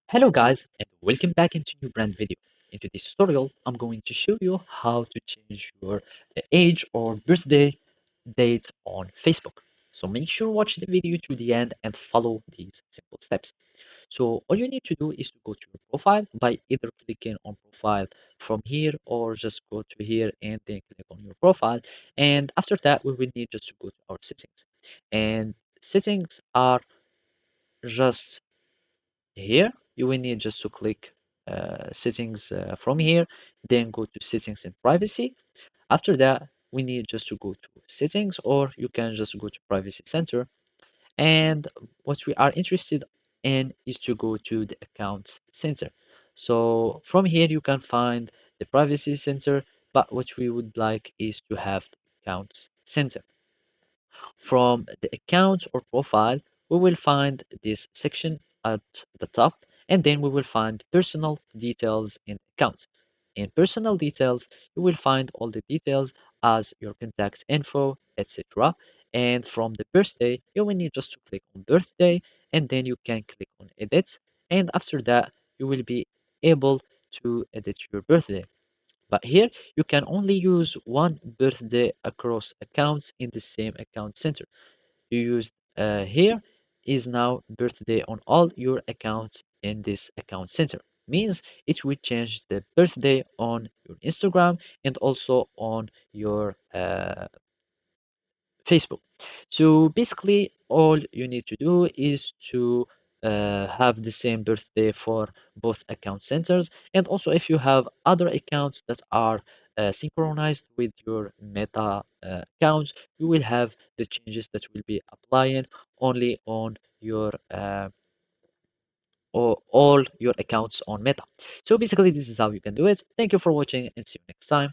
Hello guys and welcome back into new brand video. Into this tutorial, I'm going to show you how to change your age or birthday date on Facebook. So make sure watch the video to the end and follow these simple steps. So all you need to do is to go to your profile by either clicking on profile from here or just go to here and then click on your profile. And after that, we will need just to go to our settings. And settings are just here. You will need just to click settings from here, then go to settings and privacy. After that, we need just to go to settings, or you can just go to privacy center. And what we are interested in is to go to the accounts center. So from here you can find the privacy center, but what we would like is to have the accounts center. From the account or profile, we will find this section at the top, and then we will find personal details in account. In personal details, you will find all the details as your contact info, etc. And from the birthday, you will need just to click on birthday, and then you can click on edit. And after that, you will be able to edit your birthday. But here you can only use one birthday across accounts in the same account center. You used here is now birthday on all your accounts in this account center. Means it will change the birthday on your Instagram and also on your Facebook. So basically, all you need to do is to have the same birthday for both account centers. And also, if you have other accounts that are synchronized with your Meta accounts, you will have the changes that will be applying only on your or all your accounts on Meta. So basically, this is how you can do it. Thank you for watching and see you next time.